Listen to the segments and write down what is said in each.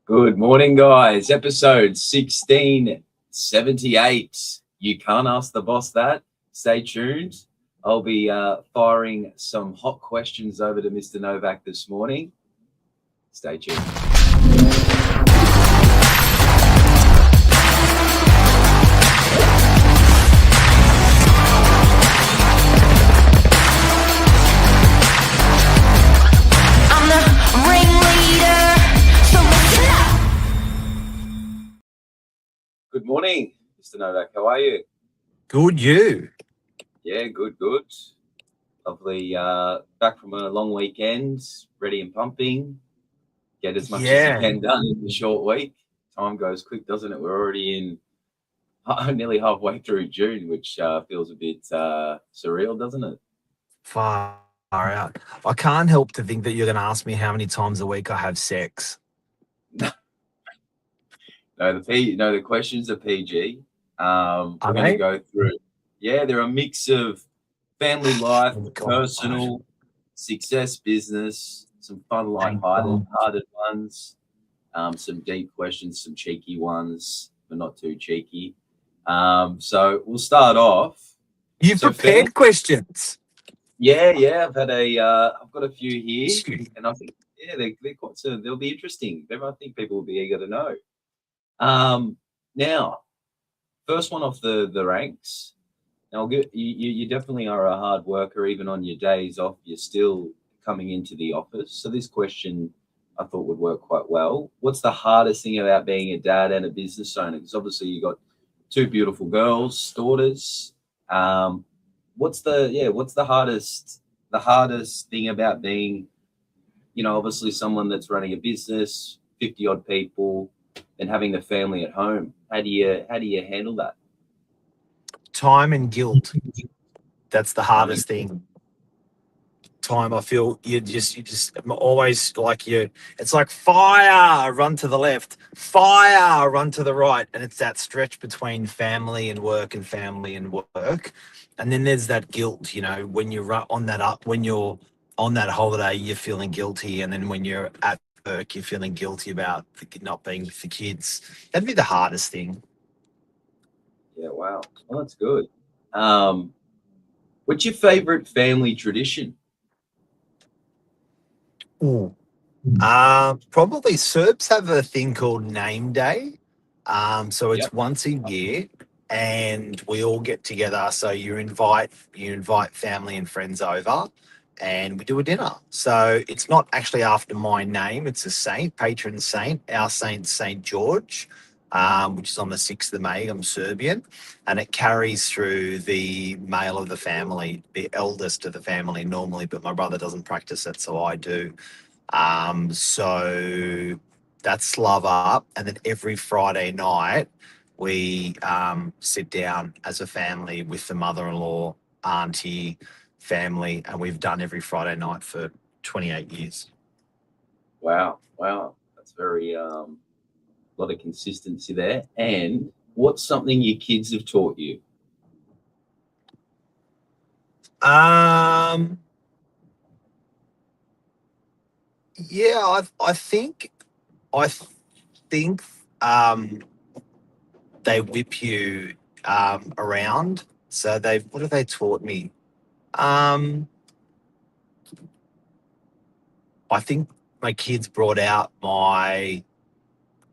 Good morning, guys. Episode 1678. You can't ask the boss that. Stay tuned. I'll be firing some hot questions over to Mr. Novak this morning. Stay tuned. I'm the ringleader, so listen up. Good morning, Mr. Novak. How are you? Good, you. Yeah, good. Lovely. Back from a long weekend, ready and pumping. Get as much as you can done in the short week. Time goes quick, doesn't it? We're already in nearly halfway through June, which feels a bit surreal, doesn't it? Far out. I can't help to think that you're going to ask me how many times a week I have sex. No, the questions are PG. We're going to go through. Yeah, they're a mix of family life, personal, success, business, some fun, light-hearted ones, some deep questions, some cheeky ones, but not too cheeky. So we'll start off. You've prepared questions. Yeah. I've got a few here, and I think they're quite. So they'll be interesting. I think people will be eager to know. Now, first one off the ranks. Now, you definitely are a hard worker. Even on your days off, you're still coming into the office. So this question I thought would work quite well. What's the hardest thing about being a dad and a business owner? Because obviously you got two beautiful daughters. What's the hardest thing about being, obviously someone that's running a business, 50 odd people, and having the family at home? How do you handle that? Time and guilt. That's the hardest thing. Time, I feel you just always like it's like fire, run to the left, fire, run to the right. And it's that stretch between family and work and family and work. And then there's that guilt, when you're on that holiday, you're feeling guilty. And then when you're at work, you're feeling guilty about not being with the kids. That'd be the hardest thing. Yeah, wow. Well, that's good. What's your favorite family tradition? Ooh. Probably Serbs have a thing called Name Day. So it's once a year and we all get together. So you invite family and friends over and we do a dinner. So it's not actually after my name. It's a saint, patron saint. Our saint's Saint George, which is on the 6th of May. I'm Serbian. And it carries through the male of the family, the eldest of the family normally, but my brother doesn't practice it, so I do. So that's love up. And then every Friday night, we sit down as a family with the mother-in-law, auntie, family, and we've done every Friday night for 28 years. Wow. That's very lot of consistency there. And what's something your kids have taught you? Yeah, I think they whip you around. So what have they taught me? I think my kids brought out my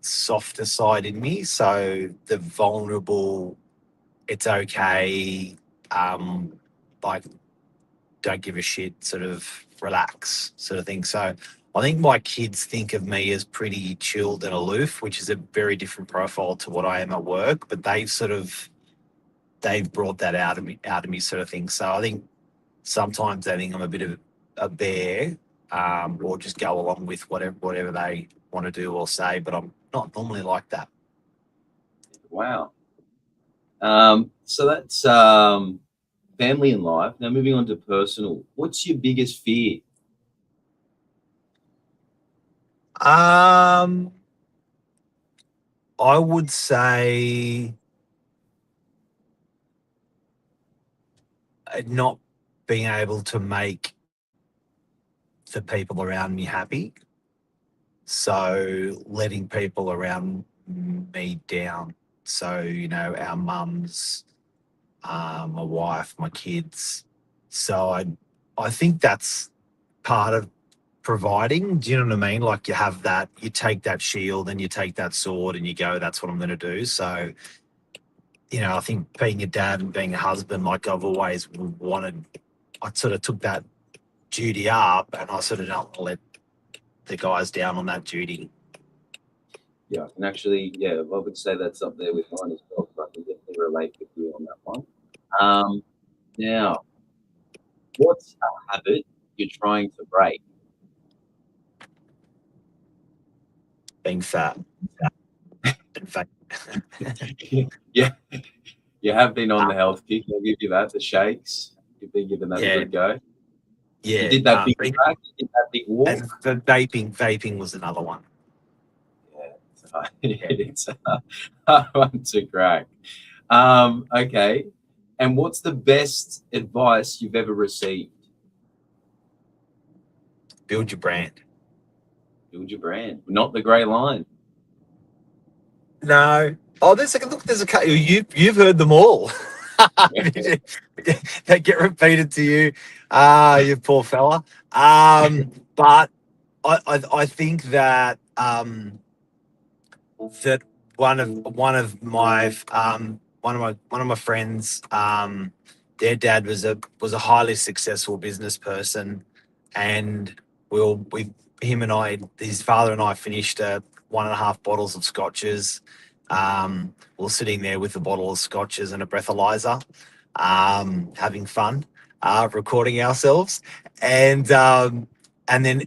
softer side in me. So the vulnerable, it's okay, like don't give a shit, sort of relax sort of thing. So I think my kids think of me as pretty chilled and aloof, which is a very different profile to what I am at work, but they've brought that out of me sort of thing. So I think sometimes they think I'm a bit of a bear, or just go along with whatever they want to do or say, but I'm not normally like that. Wow. So that's family and life. Now moving on to personal. What's your biggest fear? I would say not being able to make the people around me happy. So letting people around me down. So, our mums, my wife, my kids. So I think that's part of providing. Do you know what I mean? Like you have that, you take that shield and you take that sword and you go, that's what I'm going to do. So, I think being a dad and being a husband, like I've always wanted, I sort of took that duty up and I sort of don't let the guys down on that duty. Yeah, I can actually, I would say that's up there with mine as well. So I can definitely relate with you on that one. Now, what's a habit you're trying to break? Being fat. In fact, Yeah, you have been on the health kick. I'll give you that. The shakes, you've been giving that a yeah, good go. You yeah. did that big crack, you did that big walk. And the vaping was another one. Yeah, it's a hard one to crack. Okay. And what's the best advice you've ever received? Build your brand. Build your brand, not the grey line. No. Oh, there's a couple. You've heard them all. They get repeated to you. You poor fella. But I think that that one of my friends, their dad was a highly successful business person, and we him and I, his father and I, finished 1.5 bottles of scotches. We were sitting there with a bottle of scotches and a breathalyzer, having fun, recording ourselves, and then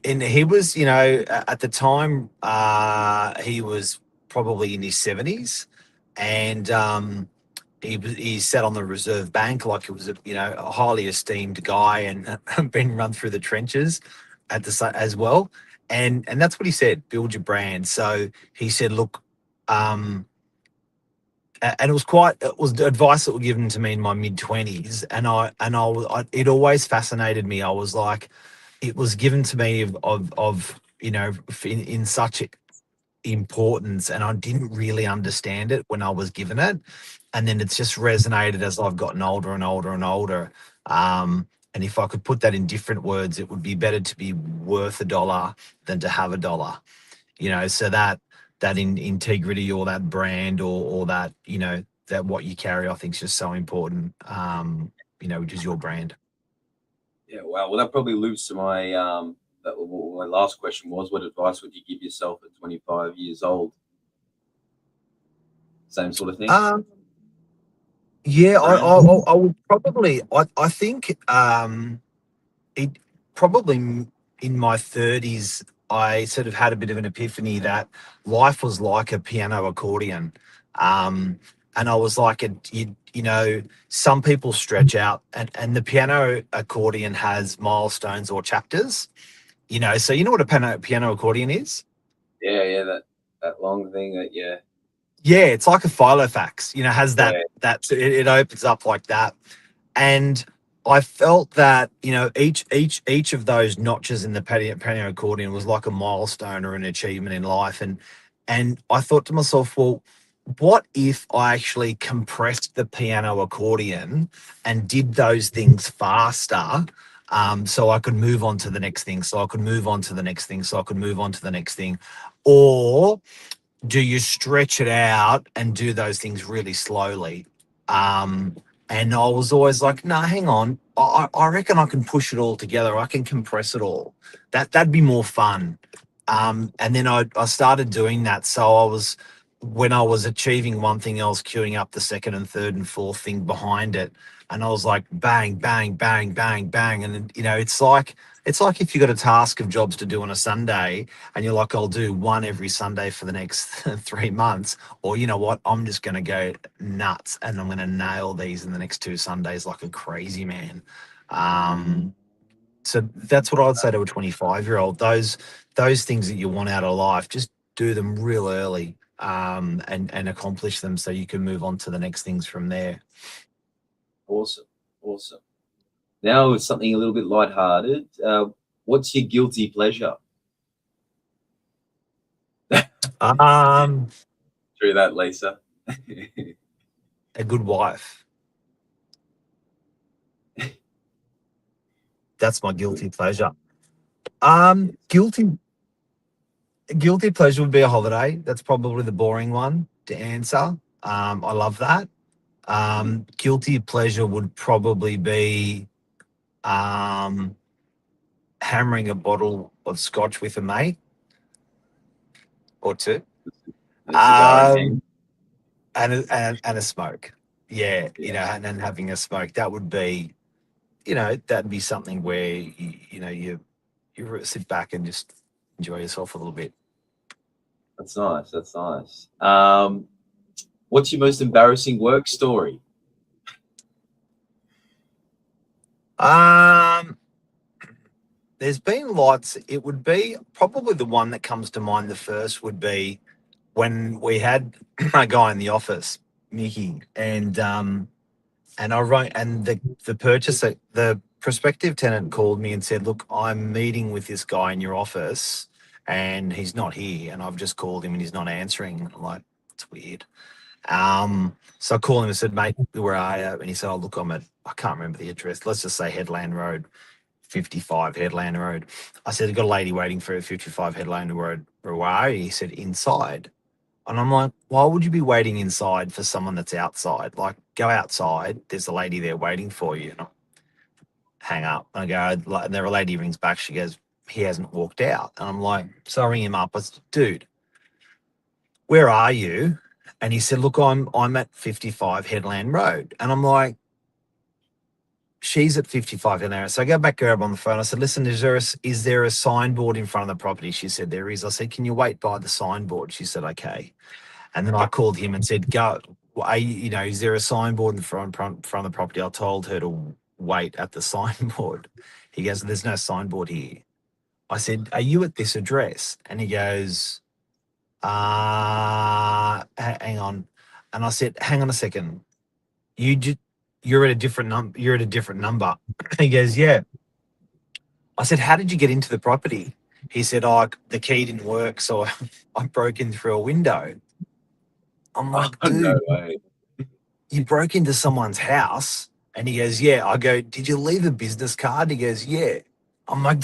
he was, at the time, he was probably in his 70s, and he sat on the Reserve Bank like it was a highly esteemed guy and been run through the trenches as well, and that's what he said: build your brand. So he said, look, and it was the advice that was given to me in my mid-20s, and it always fascinated me. I was like, it was given to me of in such importance, and I didn't really understand it when I was given it, and then it's just resonated as I've gotten older and older and older. And if I could put that in different words, it would be better to be worth $1 than to have $1. So that integrity, or that brand, or that that what you carry, I think is just so important. Which is your brand. Yeah, wow. Well, that probably loops to my last question was, what advice would you give yourself at 25 years old? Same sort of thing. Yeah, Brand. I would probably. I think it probably in my 30s, I sort of had a bit of an epiphany that life was like a piano accordion. And I was like, some people stretch out, and the piano accordion has milestones or chapters. So you know what a piano accordion is? Yeah, that long thing that Yeah, it's like a filofax. Has that yeah. it opens up like that. And I felt that each of those notches in the piano accordion was like a milestone or an achievement in life, and I thought to myself, well, what if I actually compressed the piano accordion and did those things faster, so I could move on to the next thing, so I could move on to the next thing, so I could move on to the next thing, or do you stretch it out and do those things really slowly? Um, and I was always like, no, hang on. I reckon I can push it all together. I can compress it all. That'd be more fun. And then I started doing that. So when I was achieving one thing, I was queuing up the second and third and fourth thing behind it. And I was like, bang, bang, bang, bang, bang. And then, it's like if you got a task of jobs to do on a Sunday, and you're like, I'll do one every Sunday for the next 3 months, or you know what, I'm just going to go nuts and I'm going to nail these in the next 2 Sundays like a crazy man. So that's what I'd say to a 25-year-old. Those things that you want out of life, just do them real early, and accomplish them so you can move on to the next things from there. Awesome. Awesome. Now it's something a little bit lighthearted. What's your guilty pleasure? Um, Through that, Lisa. a good wife. That's my Good. guilty pleasure. Yes. Guilty pleasure would be a holiday. That's probably the boring one to answer. I love that. Mhm. Guilty pleasure would probably be um, hammering a bottle of scotch with a mate or two, A cigar in hand. um, and a smoke. Yeah, Yeah. and then having a smoke. That would be, that'd be something where you sit back and just enjoy yourself a little bit. That's nice. That's nice. What's your most embarrassing work story? Um, there's been lots. It would be probably the one that comes to mind. The first would be when we had a guy in the office, Mickey, and I wrote, and the purchaser, the prospective tenant called me and said, "Look, I'm meeting with this guy in your office, and he's not here, and I've just called him and he's not answering." I'm like, "It's weird." So I called him and said, "Mate, where are you?" And he said, "Oh, look, I'm at, I can't remember the address. Let's just say Headland Road, 55 Headland Road." I said, "I've got a lady waiting for 55 Headland Road. Where are you?" He said, "Inside." And I'm like, "Why would you be waiting inside for someone that's outside? Like, go outside. There's a lady there waiting for you." And I hang up. And I go, and the lady rings back. She goes, "He hasn't walked out." And I'm like, so I ring him up. I said, "Dude, where are you?" And he said, "Look, I'm at 55 Headland Road." And I'm like, "She's at 55 Headland Road." So I go back to her on the phone. I said, "Listen, is there a signboard in front of the property?" She said, "There is." I said, "Can you wait by the signboard?" She said, "Okay." And then I called him and said, "Go, is there a signboard in front of the property?" I told her to wait at the signboard. He goes, "There's no signboard here." I said, "Are you at this address?" And he goes, hang on. And I said, "Hang on a second. You just, you're at a different number. You're at a different number." He goes, "Yeah." I said, "How did you get into the property?" He said, "Oh, the key didn't work, so I broke in through a window." I'm Oh, like, no "Dude, way. you broke into someone's house?" And he goes, "Yeah." I go, "Did you leave a business card?" He goes, "Yeah." I'm like,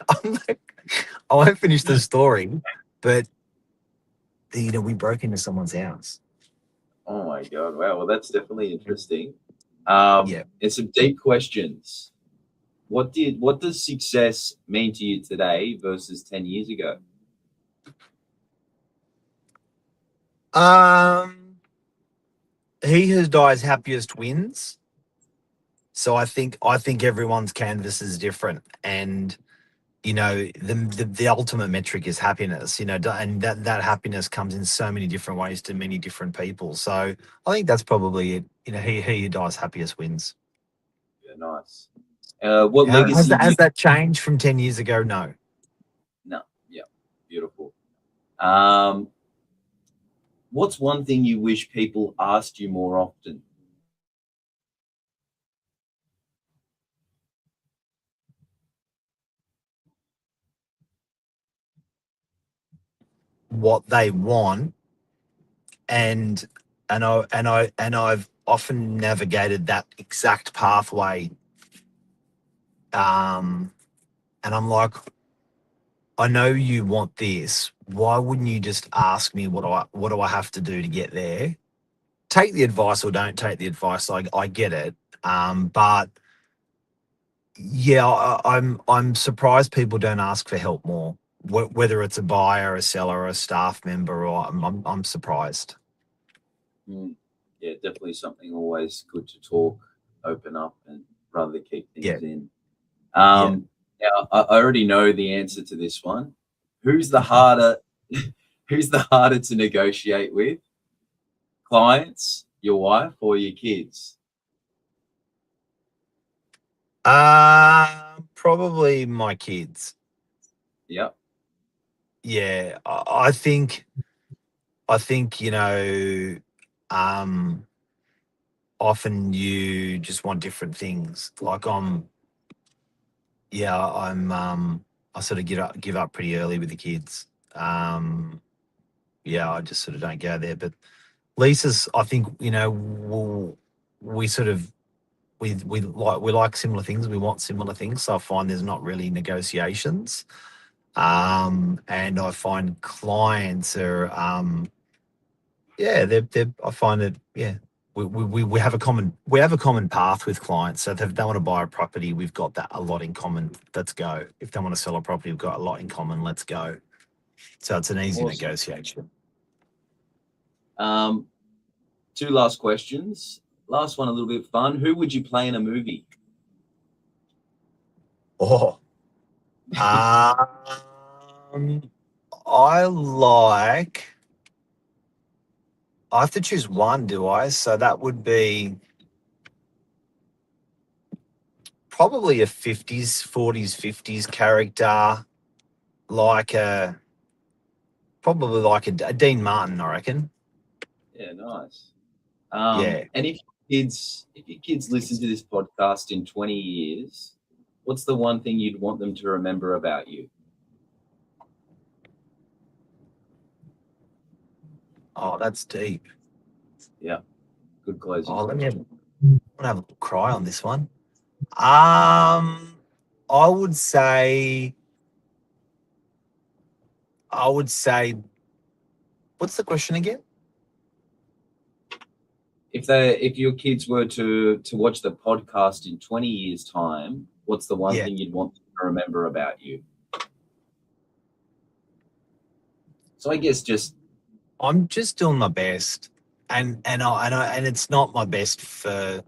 I'm like, I won't finish the story, but we broke into someone's house. Oh my God. Wow. Well, that's definitely interesting. Yeah. And some deep questions. What does success mean to you today versus 10 years ago? He who dies happiest wins. So I think everyone's canvas is different, and the ultimate metric is happiness. And that happiness comes in so many different ways to many different people. So I think that's probably it. He who dies happiest wins. Yeah, nice. What Has legacy that do you? has that changed from 10 years ago? No. No. Yeah. Beautiful. Um, what's one thing you wish people asked you more often? What they want, and I've often navigated that exact pathway. Um, and I'm like, I know you want this. Why wouldn't you just ask me what do I have to do to get there? Take the advice or don't take the advice. I get it. But yeah, I'm surprised people don't ask for help more. Whether it's a buyer, a seller, or a staff member, or I'm surprised. Mm, yeah, definitely something always good to talk, open up, and rather keep Yeah, things in. yeah. Now, I already know the answer to this one. Who's the harder? Who's the harder to negotiate with? Clients, your wife, or your kids? Probably my kids. Yep. Yeah, I think um, often you just want different things. Like yeah, I sort of give up pretty early with the kids. Yeah, I just sort of don't go there. But Lisa's, I think, we sort of we like similar things. We want similar things. So I find there's not really negotiations. And I find clients are I find that we have a common path with clients. So if they want to buy a property, we've got that a lot in common. Let's go. If they want to sell a property, we've got a lot in common. Let's go. So it's an easy Awesome. negotiation. 2 last questions. Last one, a little bit fun. Who would you play in a movie? Oh, I have to choose one, do I? So that would be probably a 50s, 40s, 50s character, probably like a Dean Martin, I reckon. Yeah, nice. Yeah. And if your kids listen to this podcast in 20 years, what's the one thing you'd want them to remember about you? Oh, that's deep. Yeah, good closing. Oh, let me have a little cry on this one. I would say, what's the question again? If your kids were to watch the podcast in 20 years' time, what's the one thing you'd want them to remember about you? So I guess I'm just doing my best, and it's not my best for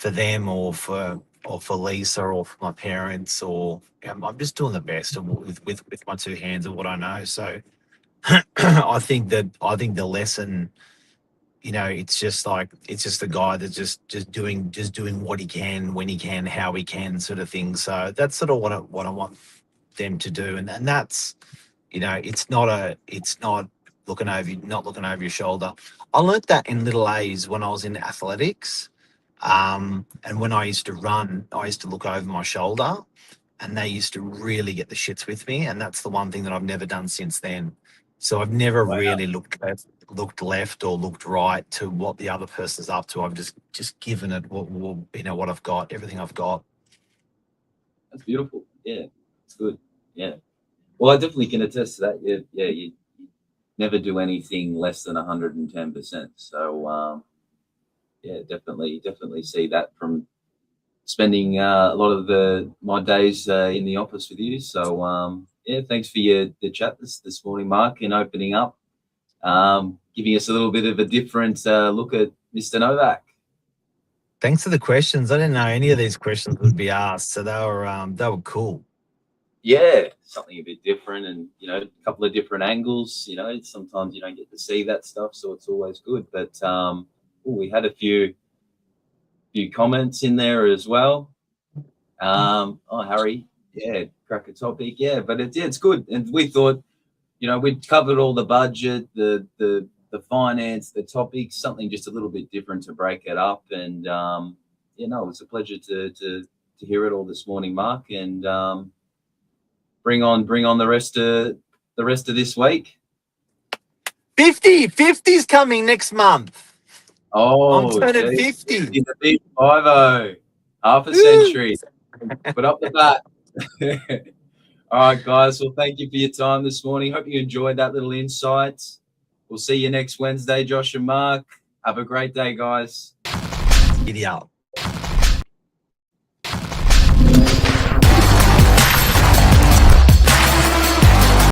them or for Lisa or for my parents, or I'm just doing the best with my 2 hands of what I know. So I think the lesson, it's just the guy that's just doing what he can, when he can, how he can, sort of thing. So that's sort of what I want them to do, and that's, it's not not looking over your shoulder. I learnt that in little A's when I was in athletics. And when I used to run, I used to look over my shoulder, and they used to really get the shits with me. And that's the one thing that I've never done since then. So I've never really looked left or looked right to what the other person's up to. I've just given it what I've got, everything I've got. That's beautiful. Yeah, it's good. Yeah. Well, I definitely can attest to that. Yeah, you never do anything less than 110%. So, yeah, definitely see that from spending a lot of my days in the office with you. So, yeah, thanks for the chat this morning, Mark, and opening up, giving us a little bit of a different look at Mr. Novak. Thanks for the questions. I didn't know any of these questions would be asked, so they were cool. Yeah, something a bit different, and a couple of different angles. Sometimes you don't get to see that stuff, so it's always good. But we had a few comments in there as well. Harry, yeah, cracker topic, yeah, but it's good, and we thought, we'd covered all the budget, the finance, the topics, something just a little bit different to break it up, and it was a pleasure to hear it all this morning, Mark, and bring on the rest of this week. 50's coming next month. Oh, I'm turning 50. In the big 50, half a century. Put up the bat. All right, guys. Well, thank you for your time this morning. Hope you enjoyed that little insight. We'll see you next Wednesday, Josh and Mark. Have a great day, guys. Giddy up.